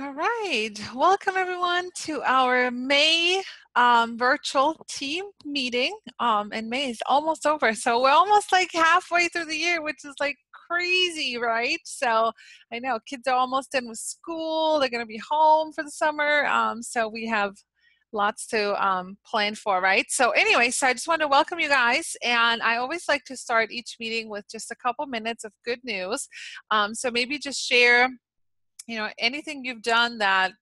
All right. Welcome everyone to our May virtual team meeting. And May is almost over. So we're almost like halfway through the year, which is like crazy, right? So I know kids are almost done with school. They're going to be home for the summer. So we have lots to plan for, right? So anyway, so I just wanted to welcome you guys. And I always like to start each meeting with just a couple minutes of good news. So maybe just share anything you've done that,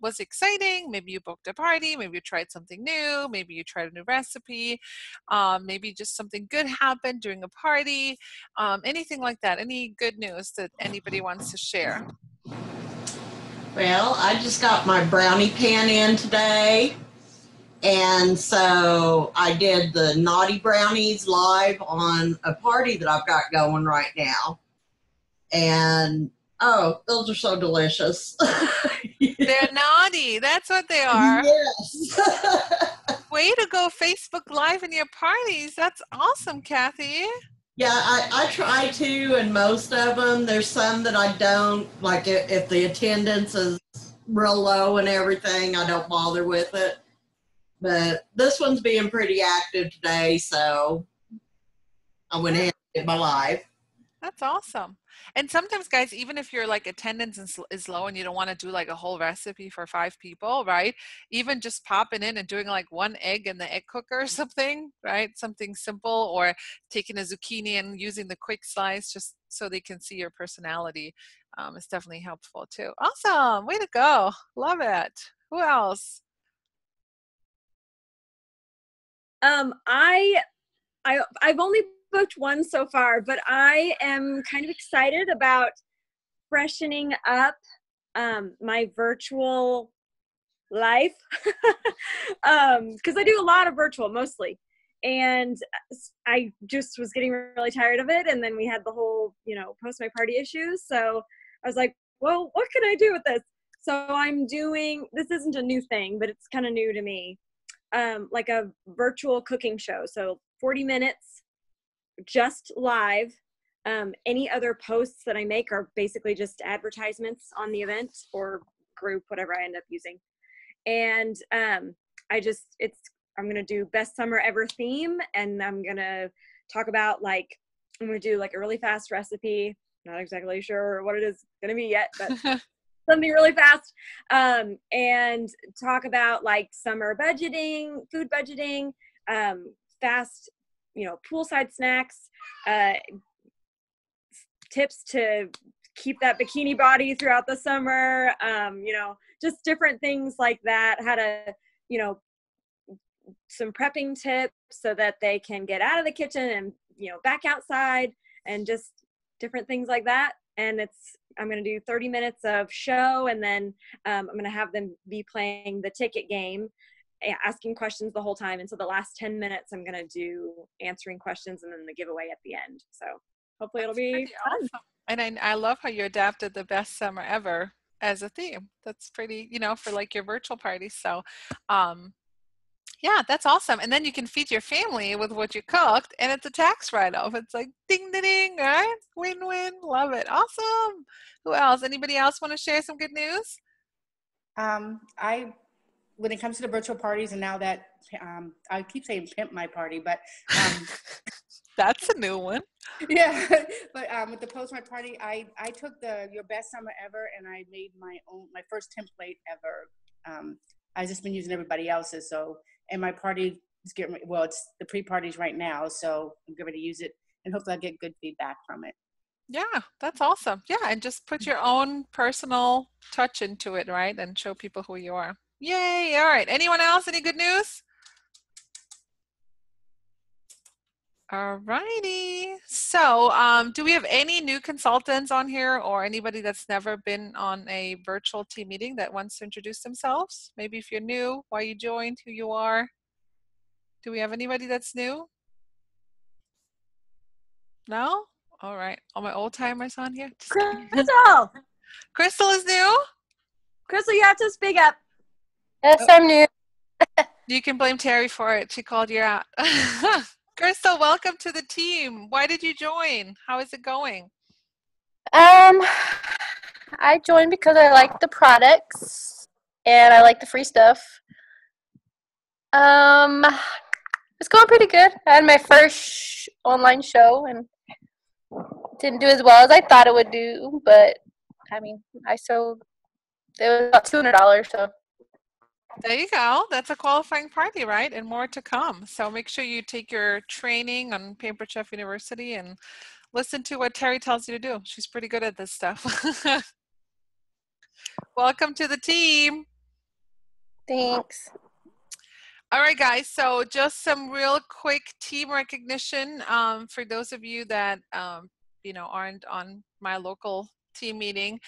was exciting. Maybe you booked a party, maybe you tried something new, maybe you tried a new recipe, maybe just something good happened during a party, anything like that. Any good news that anybody wants to share? Well, I just got my brownie pan in today. And so I did the naughty brownies live on a party that I've got going right now. And oh, those are so delicious. They're naughty. That's what they are. Yes. Way to go, Facebook Live in your parties. That's awesome, Kathy. Yeah, I try to, and most of them. There's some that I don't, like if the attendance is real low and everything, I don't bother with it. But this one's being pretty active today, so I went ahead and did my live. That's awesome. And sometimes, guys, even if your like attendance is low and you don't want to do like a whole recipe for 5 people, right? Even just popping in and doing like 1 egg in the egg cooker or something, right? Something simple, or taking a zucchini and using the quick slice just so they can see your personality is definitely helpful too. Awesome. Way to go. Love it. Who else? I've only booked one so far, but I am kind of excited about freshening up my virtual life because I do a lot of virtual mostly, and I just was getting really tired of it. And then we had the whole post my party issues, so I was like, well, what can I do with this? So I'm doing, this isn't a new thing, but it's kind of new to me, like a virtual cooking show. So 40 minutes just live. Any other posts that I make are basically just advertisements on the event or group, whatever I end up using. And I'm gonna do best summer ever theme, and I'm gonna talk about I'm gonna do like a really fast recipe. Not exactly sure what it is gonna be yet, but something really fast. And talk about like summer budgeting, food budgeting, fast poolside snacks, tips to keep that bikini body throughout the summer, just different things like that. How to, some prepping tips so that they can get out of the kitchen and, back outside, and just different things like that. And I'm going to do 30 minutes of show, and then I'm going to have them be playing the ticket game, asking questions the whole time. And so the last 10 minutes, I'm going to do answering questions and then the giveaway at the end. So hopefully it'll be fun. Awesome. And I love how you adapted the best summer ever as a theme. That's pretty, for like your virtual party. So, yeah, that's awesome. And then you can feed your family with what you cooked, and it's a tax write-off. It's like ding, ding, ding, right? Win-win. Love it. Awesome. Who else? Anybody else want to share some good news? When it comes to the virtual parties, and now that I keep saying pimp my party, but that's a new one. Yeah, but with the post my party, I took your best summer ever, and I made my first template ever. I've just been using everybody else's, and my party is it's the pre-parties right now, so I'm going to use it, and hopefully I'll get good feedback from it. Yeah, that's awesome. Yeah, and just put your own personal touch into it, right? And show people who you are. Yay! All right. Anyone else? Any good news? All righty. So, do we have any new consultants on here, or anybody that's never been on a virtual team meeting that wants to introduce themselves? Maybe if you're new, why you joined, who you are. Do we have anybody that's new? No? All right. All my old timers on here. Crystal! Crystal is new? Crystal, you have to speak up. Yes, I'm new. You can blame Terry for it. She called you out. Crystal, welcome to the team. Why did you join? How is it going? I I joined because I like the products and I like the free stuff. It's going pretty good. I had my first online show and didn't do as well as I thought it would do, but I mean, I sold it was about $200, so There you go. That's a qualifying party, right? And more to come. So make sure you take your training on Paper Chef University and listen to what Terry tells you to do. She's pretty good at this stuff. Welcome to the team. thanks. All right, guys. So just some real quick team recognition for those of you that aren't on my local team meeting.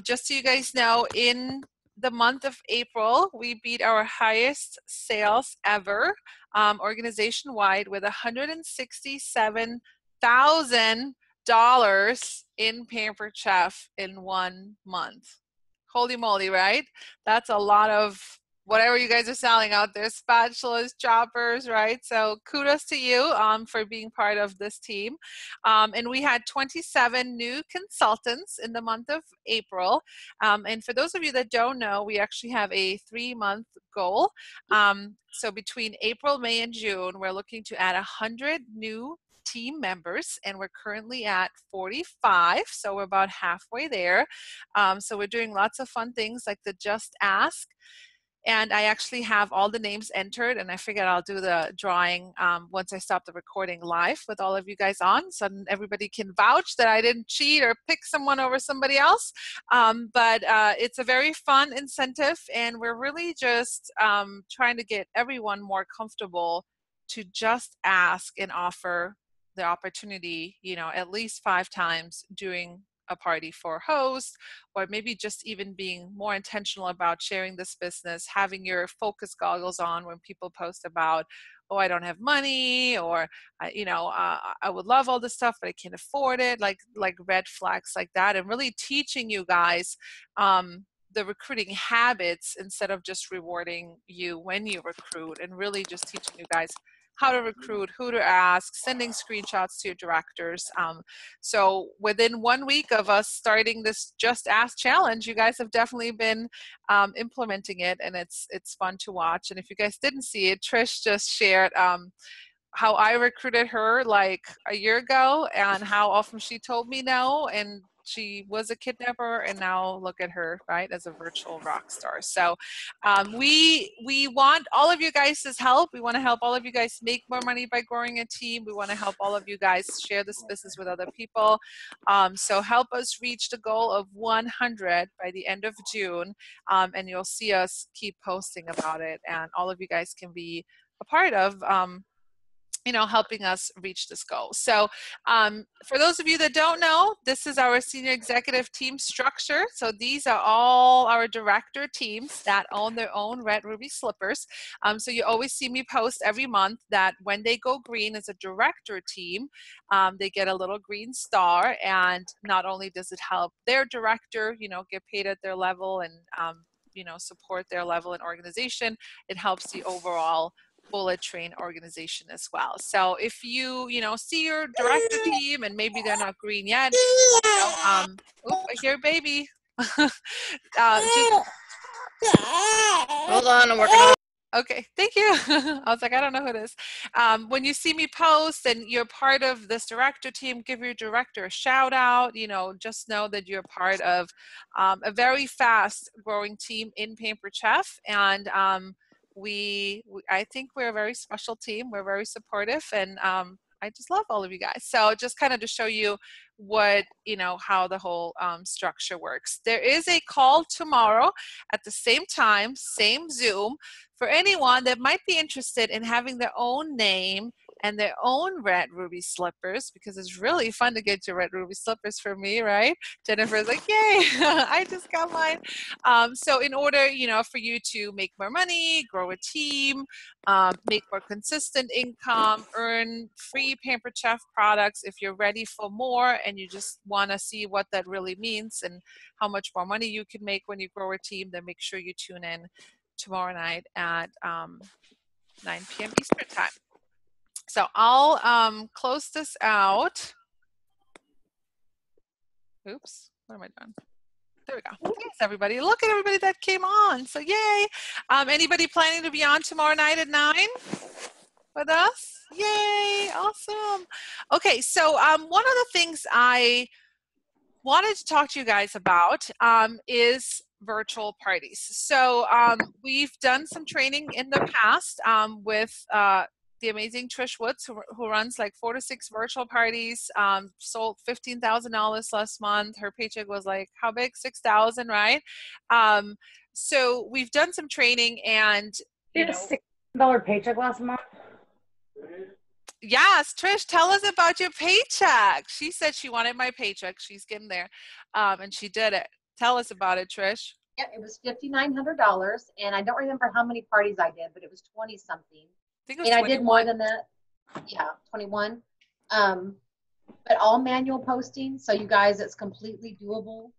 Just so you guys know, in the month of April, we beat our highest sales ever organization-wide with $167,000 in Pampered Chef in 1 month. Holy moly, right? That's a lot of whatever you guys are selling out there, spatulas, choppers, right? So kudos to you for being part of this team. And we had 27 new consultants in the month of April. And for those of you that don't know, we actually have a 3-month goal. So between April, May, and June, we're looking to add 100 new team members, and we're currently at 45, so we're about halfway there. So we're doing lots of fun things like the Just Ask. And I actually have all the names entered, and I figured I'll do the drawing once I stop the recording live with all of you guys on, so everybody can vouch that I didn't cheat or pick someone over somebody else. But it's a very fun incentive, and we're really just trying to get everyone more comfortable to just ask and offer the opportunity, at least 5 times during a party for host, or maybe just even being more intentional about sharing this business, having your focus goggles on when people post about, oh, I don't have money, or I would love all this stuff, but I can't afford it, like red flags like that, and really teaching you guys the recruiting habits instead of just rewarding you when you recruit, and really just teaching you guys how to recruit, who to ask, sending screenshots to your directors. So within 1 week of us starting this Just Ask challenge, you guys have definitely been implementing it, and it's fun to watch. And if you guys didn't see it, Trish just shared how I recruited her like a year ago, and how often she told me no, and she was a kidnapper, and now look at her, right, as a virtual rock star. So we want all of you guys' help. We want to help all of you guys make more money by growing a team. We want to help all of you guys share this business with other people. So help us reach the goal of 100 by the end of June, and you'll see us keep posting about it, and all of you guys can be a part of helping us reach this goal. So for those of you that don't know, this is our senior executive team structure. So these are all our director teams that own their own Red Ruby slippers. So you always see me post every month that when they go green as a director team, they get a little green star. And not only does it help their director, get paid at their level and, support their level in organization, it helps the overall bullet train organization as well. So if you see your director team and maybe they're not green yet, I hear baby. Hold on, I'm working on it. Okay, thank you. I was like, I don't know who it is. When you see me post and you're part of this director team, give your director a shout out. Just know that you're part of a very fast growing team in Pampered Chef, and I think we're a very special team. We're very supportive, and I just love all of you guys. So just kind of to show you what, how the whole structure works. There is a call tomorrow at the same time, same Zoom, for anyone that might be interested in having their own name and their own Red Ruby slippers, because it's really fun to get your Red Ruby slippers for me, right? Jennifer's like, yay, I just got mine. So in order, for you to make more money, grow a team, make more consistent income, earn free Pampered Chef products, if you're ready for more and you just want to see what that really means and how much more money you can make when you grow a team, then make sure you tune in tomorrow night at 9 p.m. Eastern time. So I'll close this out. Oops, what am I doing? There we go. Thanks, everybody. Look at everybody that came on. So yay. Anybody planning to be on tomorrow night at 9 with us? Yay. Awesome. Okay, so one of the things I wanted to talk to you guys about is virtual parties. So we've done some training in the past with the amazing Trish Woods, who runs like 4 to 6 virtual parties, sold $15,000 last month. Her paycheck was like, how big? 6,000, right? So we've done some training, and you know, $6,000 paycheck last month. yes, Trish, tell us about your paycheck. She said she wanted my paycheck. She's getting there, and she did it. Tell us about it, Trish. Yeah, it was $5,900, and I don't remember how many parties I did, but it was 20 something. I think it was And 21. I did more than that. Yeah, 21. But all manual posting. So you guys, it's completely doable.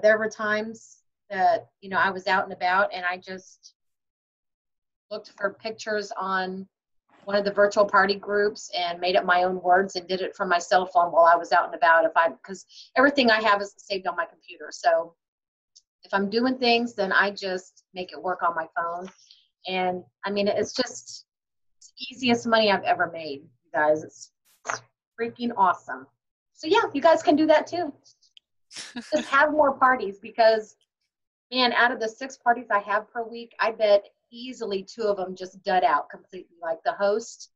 There were times that, you know, I was out and about and I just looked for pictures on one of the virtual party groups and made up my own words and did it from my cell phone while I was out and about. Because everything I have is saved on my computer. So if I'm doing things, then I just make it work on my phone. And I mean, it's just the easiest money I've ever made, you guys. It's freaking awesome. So yeah, you guys can do that too. Just have more parties, because man, out of the 6 parties I have per week, I bet easily 2 of them just dud out completely. Like the host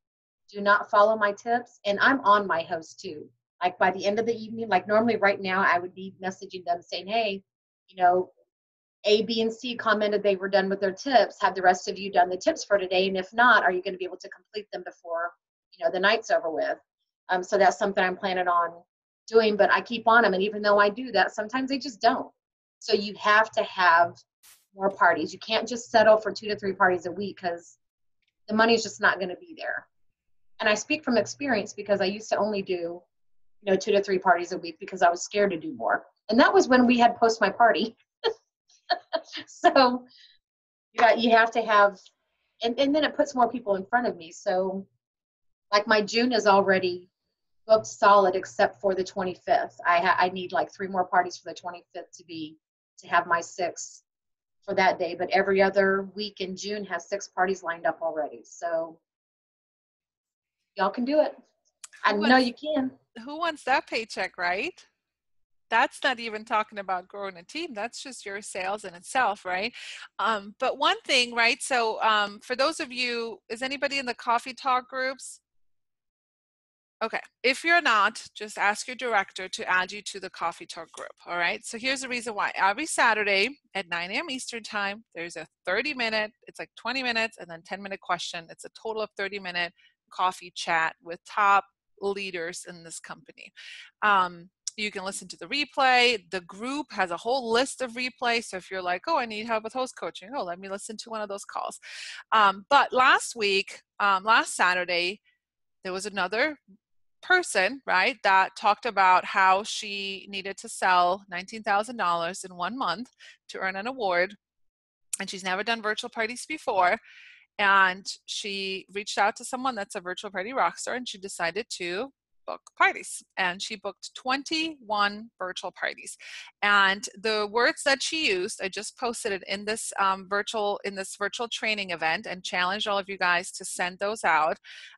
do not follow my tips, and I'm on my host too. Like by the end of the evening, like normally right now I would be messaging them saying, hey, you know, A, B, and C commented they were done with their tips. Have the rest of you done the tips for today? And if not, are you going to be able to complete them before, you know, the night's over with? So that's something I'm planning on doing, but I keep on them. And even though I do that, sometimes they just don't. So you have to have more parties. You can't just settle for 2 to 3 parties a week, because the money's just not going to be there. And I speak from experience, because I used to only do, you know, 2 to 3 parties a week because I was scared to do more. And that was when we had Post My Party. So you have to have, and then it puts more people in front of me. So like my June is already booked solid except for the 25th. I need like 3 more parties for the 25th to have my 6 for that day. But every other week in June has 6 parties lined up already. So y'all can do it. I know you can. Who wants that paycheck, right? That's not even talking about growing a team. That's just your sales in itself, right? But one thing, right? So for those of you, is anybody in the coffee talk groups? Okay, if you're not, just ask your director to add you to the coffee talk group, all right? So here's the reason why. Every Saturday at 9 a.m. Eastern time, there's a 30-minute, it's like 20 minutes and then 10-minute question. It's a total of 30-minute coffee chat with top leaders in this company. You can listen to the replay. The group has a whole list of replays. So if you're like, oh, I need help with host coaching, oh, let me listen to one of those calls. But last Saturday, there was another person, right, that talked about how she needed to sell $19,000 in 1 month to earn an award. And she's never done virtual parties before. And she reached out to someone that's a virtual party rock star, and she decided to book parties. And she booked 21 virtual parties. And the words that she used, I just posted it in this virtual training event and challenged all of you guys to send those out.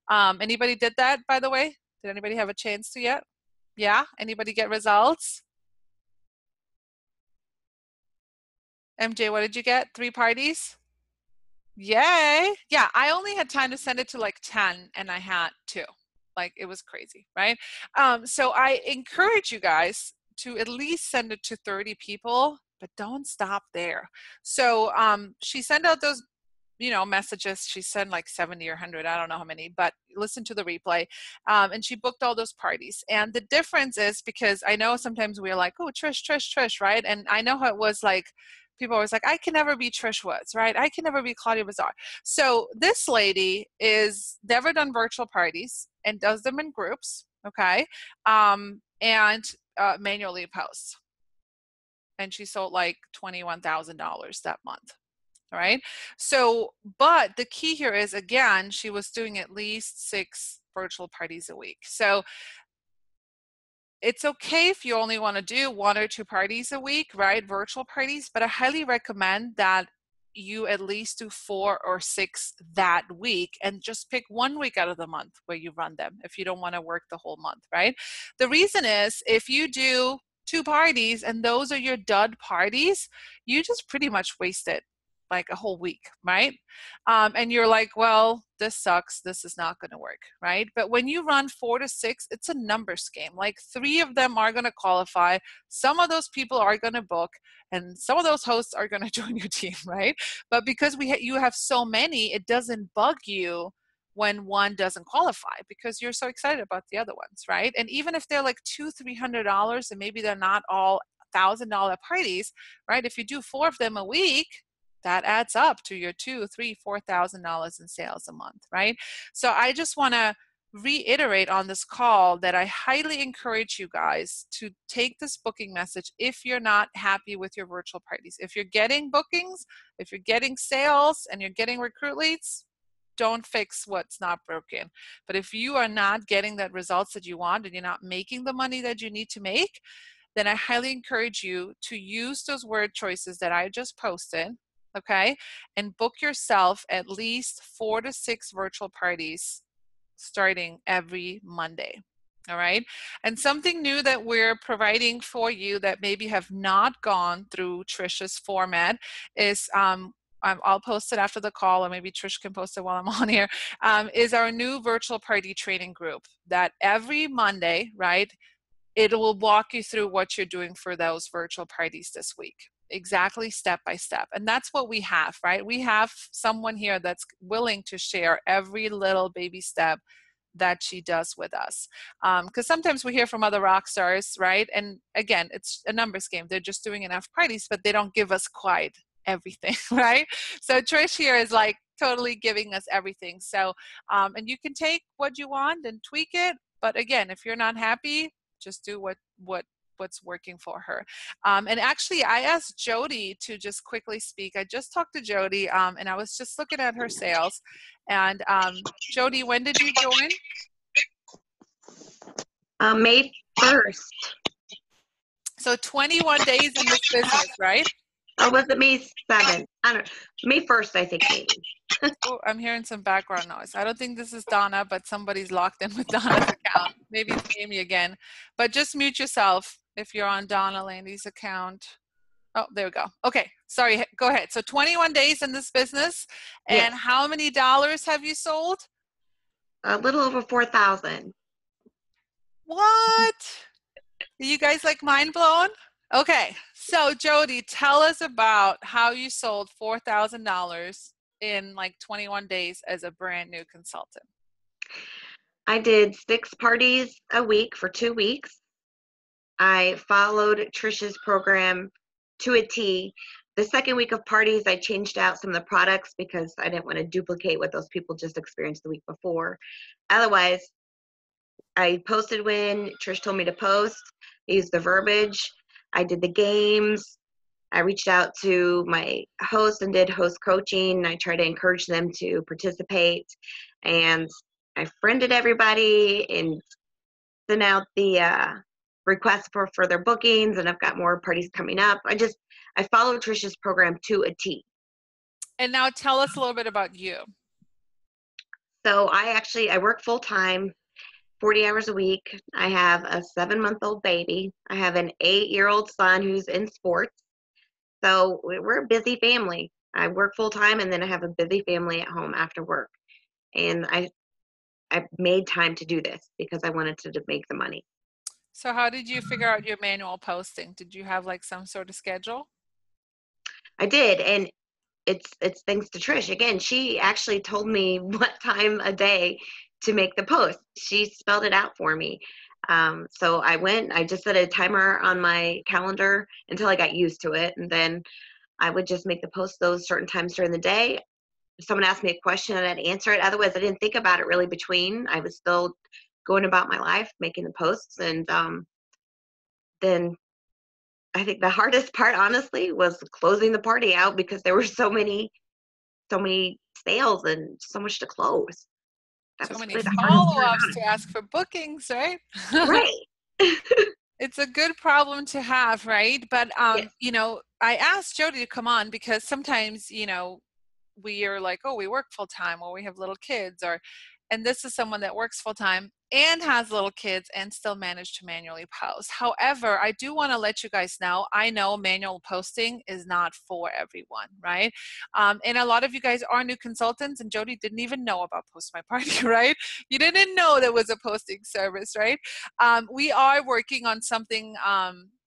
Anybody did that, by the way? Did anybody have a chance to yet? Yeah? Anybody get results? MJ, what did you get? 3 parties? Yay. Yeah, I only had time to send it to like 10 and I had 2. Like it was crazy, right? So I encourage you guys to at least send it to 30 people, but don't stop there. So she sent out those messages. She sent like 70 or 100, I don't know how many, but listen to the replay. And she booked all those parties. And the difference is, because I know sometimes we're like, oh, Trish, right? And I know how it was like, people always like, I can never be Trish Woods, right? I can never be Claudia Bazaar. So this lady is never done virtual parties and does them in groups, okay? And manually posts. And she sold like $21,000 that month. All right. So, but the key here is, again, she was doing at least 6 virtual parties a week. So it's okay if you only want to do 1 or 2 parties a week, right? Virtual parties, but I highly recommend that you at least do 4 or 6 that week, and just pick 1 week out of the month where you run them if you don't want to work the whole month, right? The reason is if you do 2 parties and those are your dud parties, you just pretty much wasted like a whole week, right? And you're like, well, this sucks. This is not going to work, right? But when you run 4 to 6, it's a numbers game. Like 3 of them are going to qualify. Some of those people are going to book, and some of those hosts are going to join your team, right? But because you have so many, it doesn't bug you when one doesn't qualify because you're so excited about the other ones, right? And even if they're like $200-$300 and maybe they're not all $1,000 parties, right? If you do 4 of them a week, that adds up to your $2,000, $3,000, $4,000 in sales a month, right? So I just want to reiterate on this call that I highly encourage you guys to take this booking message if you're not happy with your virtual parties. If you're getting bookings, if you're getting sales, and you're getting recruit leads, don't fix what's not broken. But if you are not getting the results that you want and you're not making the money that you need to make, then I highly encourage you to use those word choices that I just posted, okay, and book yourself at least 4 to 6 virtual parties starting every Monday. All right. And something new that we're providing for you that maybe have not gone through Trisha's format is I'll post it after the call, or maybe Trish can post it while I'm on here, is our new virtual party training group that every Monday, right, it will walk you through what you're doing for those virtual parties this week. Exactly, step by step. And that's what we have, right? We have someone here that's willing to share every little baby step that she does with us. Because sometimes we hear from other rock stars, right? And again, it's a numbers game. They're just doing enough parties, but they don't give us quite everything, right? So Trish here is like totally giving us everything. So, and you can take what you want and tweak it. But again, if you're not happy, just do what's working for her. And actually, I asked Jody to just quickly speak. I just talked to Jody, and I was just looking at her sales. And Jody, when did you join? May 1st. So 21 days in this business, right? Or was it May 7th? I don't know. May 1st, I think, maybe. Oh, I'm hearing some background noise. I don't think this is Donna, but somebody's logged in with Donna's account. Maybe it's Amy again. But just mute yourself if you're on Donna Landy's account. Oh, there we go. Okay, sorry. Go ahead. So 21 days in this business, and Yes. how many dollars have you sold? A little over 4,000. What? Are you guys like mind blown? Okay, so Jody, tell us about how you sold $4,000 in like 21 days as a brand new consultant. I did 6 parties a week for 2 weeks. I followed Trisha's program to a T. The second week of parties, I changed out some of the products because I didn't want to duplicate what those people just experienced the week before. Otherwise, I posted when Trish told me to post. I used the verbiage. I did the games. I reached out to my hosts and did host coaching. I tried to encourage them to participate. And I friended everybody and sent out the requests for further bookings, and I've got more parties coming up. I followed Trisha's program to a T. And now tell us a little bit about you. So I work full time, 40 hours a week. I have a 7-month-old baby. I have an 8-year-old son who's in sports. So we're a busy family. I work full time, and then I have a busy family at home after work. And I made time to do this because I wanted to make the money. So how did you figure out your manual posting? Did you have like some sort of schedule? I did, and it's thanks to Trish. Again, she actually told me what time a day to make the post. She spelled it out for me. So I just set a timer on my calendar until I got used to it. And then I would just make the post those certain times during the day. If someone asked me a question, I'd answer it. Otherwise, I didn't think about it really between. I was still going about my life, making the posts. And then I think the hardest part, honestly, was closing the party out because there were so many sales and so much to close. That So was many really the hardest part follow-ups about to ask for bookings, right? it. Right. It's a good problem to have, right? But Yes. I asked Jody to come on because sometimes, we are like, oh, we work full time or we have little kids, and this is someone that works full time and has little kids and still manage to manually post. However, I do want to let you guys know, I know manual posting is not for everyone, right? And a lot of you guys are new consultants, and Jody didn't even know about Post My Party, right? You didn't know there was a posting service, right? We are working on something.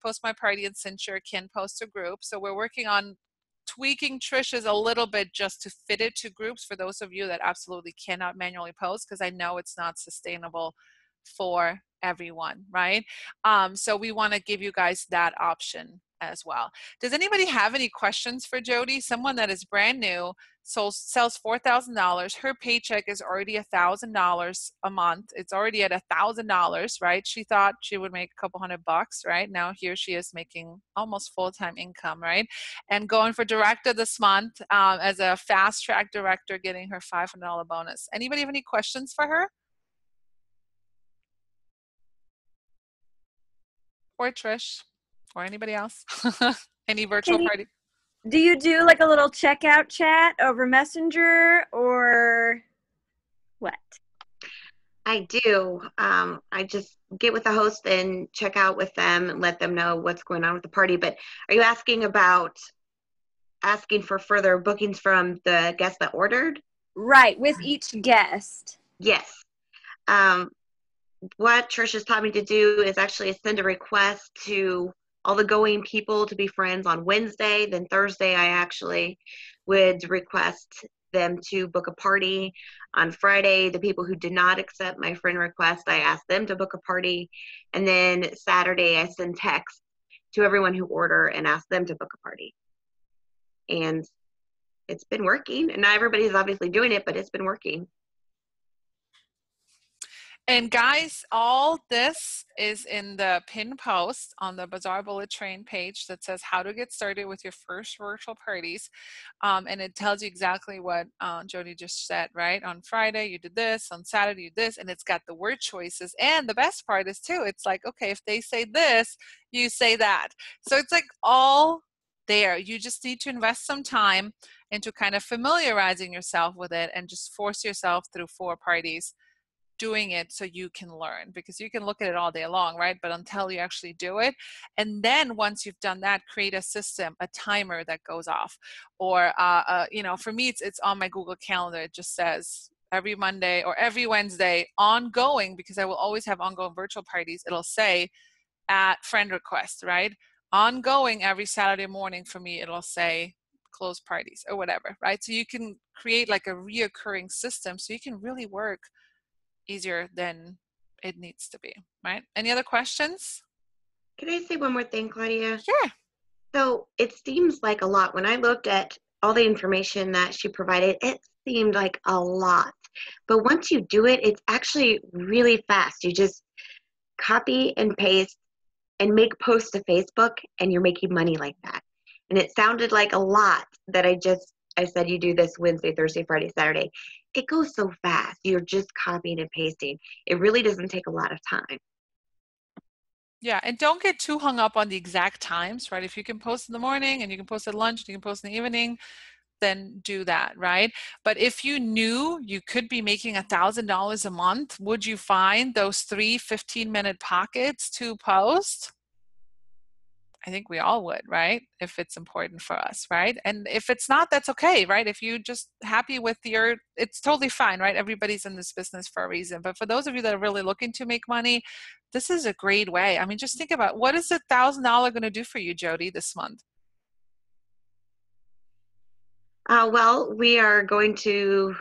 Post My Party and Censure can post a group, so we're working on tweaking Trisha's a little bit just to fit it to groups for those of you that absolutely cannot manually post, because I know it's not sustainable for everyone, right? So we want to give you guys that option as well. Does anybody have any questions for Jody? Someone that is brand new, sells $4,000. Her paycheck is already $1,000 a month. It's already at $1,000, right? She thought she would make a couple $100, right? Now here she is making almost full-time income, right? And going for director this month as a fast track director, getting her $500 bonus. Anybody have any questions for her? Or Trish? Or anybody else? Any virtual party? Do you do like a little checkout chat over Messenger or what? I do. I just get with the host and check out with them and let them know what's going on with the party. But are you asking for further bookings from the guests that ordered? Right, with each guest. Yes. What Trisha's taught me to do is actually send a request to all the going people to be friends on Wednesday. Then Thursday, I actually would request them to book a party. On Friday, the people who did not accept my friend request, I asked them to book a party. And then Saturday, I send text to everyone who order and ask them to book a party. And it's been working. And not everybody's obviously doing it, but it's been working. And guys, all this is in the pin post on the Bazaar Bullet Train page that says how to get started with your first virtual parties. And it tells you exactly what Jody just said, right? On Friday, you did this. On Saturday, you did this. And it's got the word choices. And the best part is, too, it's like, okay, if they say this, you say that. So it's like all there. You just need to invest some time into kind of familiarizing yourself with it and just force yourself through 4 parties doing it so you can learn, because you can look at it all day long, right? But until you actually do it, and then once you've done that, create a system, a timer that goes off, or for me, it's on my Google Calendar. It just says every Monday or every Wednesday ongoing, because I will always have ongoing virtual parties. It'll say at friend request, right? Ongoing every Saturday morning for me, it'll say close parties or whatever, right? So you can create like a reoccurring system so you can really work easier than it needs to be, right? Any other questions? Can I say one more thing, Claudia? Sure. So it seems like a lot. When I looked at all the information that she provided, it seemed like a lot. But once you do it, it's actually really fast. You just copy and paste and make posts to Facebook, and you're making money like that. And it sounded like a lot that I said you do this Wednesday, Thursday, Friday, Saturday. It goes so fast. You're just copying and pasting. It really doesn't take a lot of time. Yeah, and don't get too hung up on the exact times, right? If you can post in the morning and you can post at lunch and you can post in the evening, then do that, right? But if you knew you could be making $1,000 a month, would you find those 3 15-minute pockets to post? I think we all would, right? If it's important for us, right? And if it's not, that's okay, right? If you're just happy with it's totally fine, right? Everybody's in this business for a reason. But for those of you that are really looking to make money, this is a great way. I mean, just think about, what is $1,000 going to do for you, Jody, this month? Well, we are going to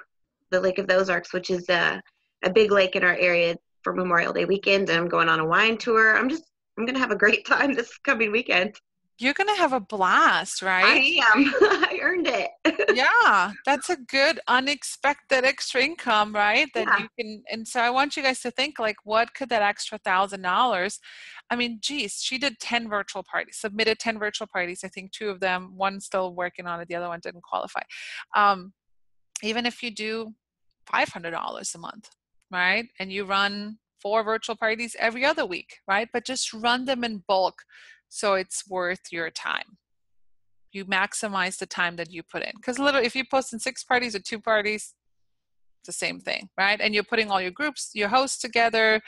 the Lake of the Ozarks, which is a big lake in our area for Memorial Day weekend. And I'm going on a wine tour. I'm going to have a great time this coming weekend. You're going to have a blast, right? I am. I earned it. Yeah, that's a good unexpected extra income, right? That Yeah. you can, and so I want you guys to think, like, what could that extra $1,000? I mean, geez, she did 10 virtual parties, submitted 10 virtual parties. I think 2 of them, one still working on it, the other one didn't qualify. Even if you do $500 a month, right? And you run 4 virtual parties every other week, right? But just run them in bulk so it's worth your time. You maximize the time that you put in. Because literally, if you post in 6 parties or 2 parties, it's the same thing, right? And you're putting all your groups, your hosts together,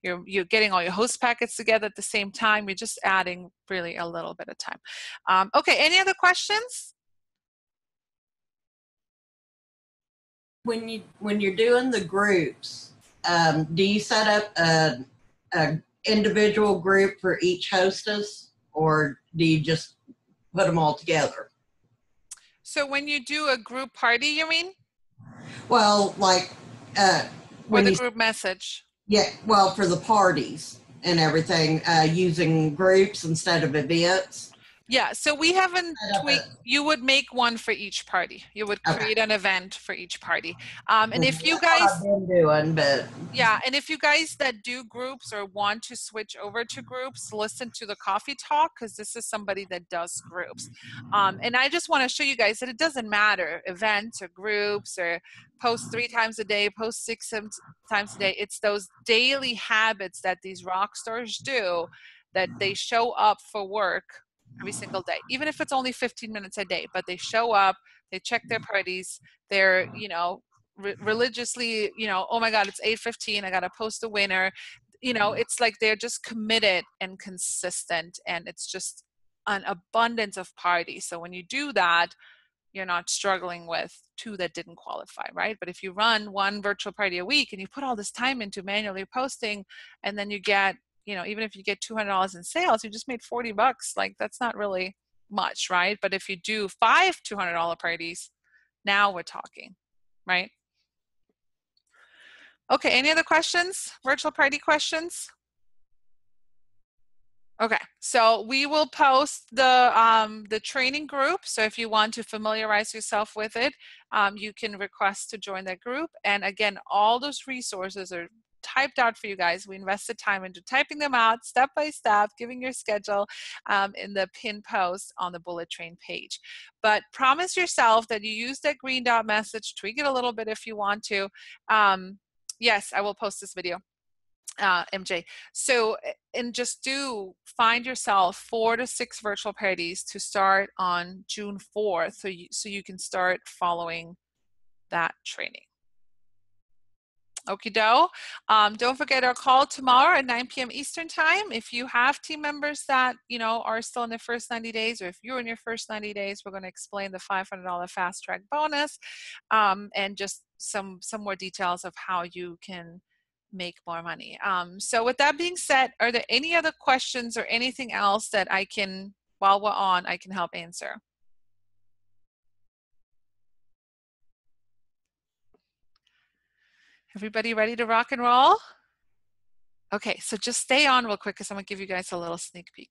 you're getting all your host packets together at the same time. You're just adding really a little bit of time. Okay, any other questions? When you're doing the groups, do you set up a individual group for each hostess, or do you just put them all together? So when you do a group party, you mean? Well, like Or when the you group message? yeah, well, for the parties and everything, using groups instead of events. Yeah, so we haven't Set up tweaked. You would make one for each party. You would Okay. create an event for each party. And if you That's what guys, I've been doing, but yeah, and if you guys that do groups or want to switch over to groups, listen to the coffee talk, because this is somebody that does groups. And I just want to show you guys that it doesn't matter, events or groups or post 3 times a day, post 6 times a day. It's those daily habits that these rock stars do, that they show up for work every single day, even if it's only 15 minutes a day, but they show up, they check their parties, they're, you know, religiously, you know, oh my God, it's 8:15, I gotta post a winner. You know, it's like they're just committed and consistent, and it's just an abundance of parties. So when you do that, you're not struggling with 2 that didn't qualify, right? But if you run 1 virtual party a week and you put all this time into manually posting, and then you get, you know, even if you get $200 in sales, you just made $40. Like, that's not really much, right? But if you do 5 $200 parties, now we're talking, right? Okay, any other questions? Virtual party questions? Okay, so we will post the training group. So if you want to familiarize yourself with it, you can request to join that group. And again, all those resources are typed out for you guys. We invested time into typing them out step by step, giving your schedule in the pin post on the bullet train page. But promise yourself that you use that green dot message, tweak it a little bit if you want to. Yes, I will post this video, MJ. So, and just do find yourself 4 to 6 virtual parties to start on June 4th, so you can start following that training. Okie doke. Don't forget our call tomorrow at 9 p.m. Eastern time. If you have team members that, you know, are still in their first 90 days, or if you're in your first 90 days, we're going to explain the $500 fast track bonus, and just some more details of how you can make more money. So with that being said, are there any other questions or anything else that I can, while we're on, I can help answer? Everybody ready to rock and roll? Okay, so just stay on real quick because I'm gonna give you guys a little sneak peek.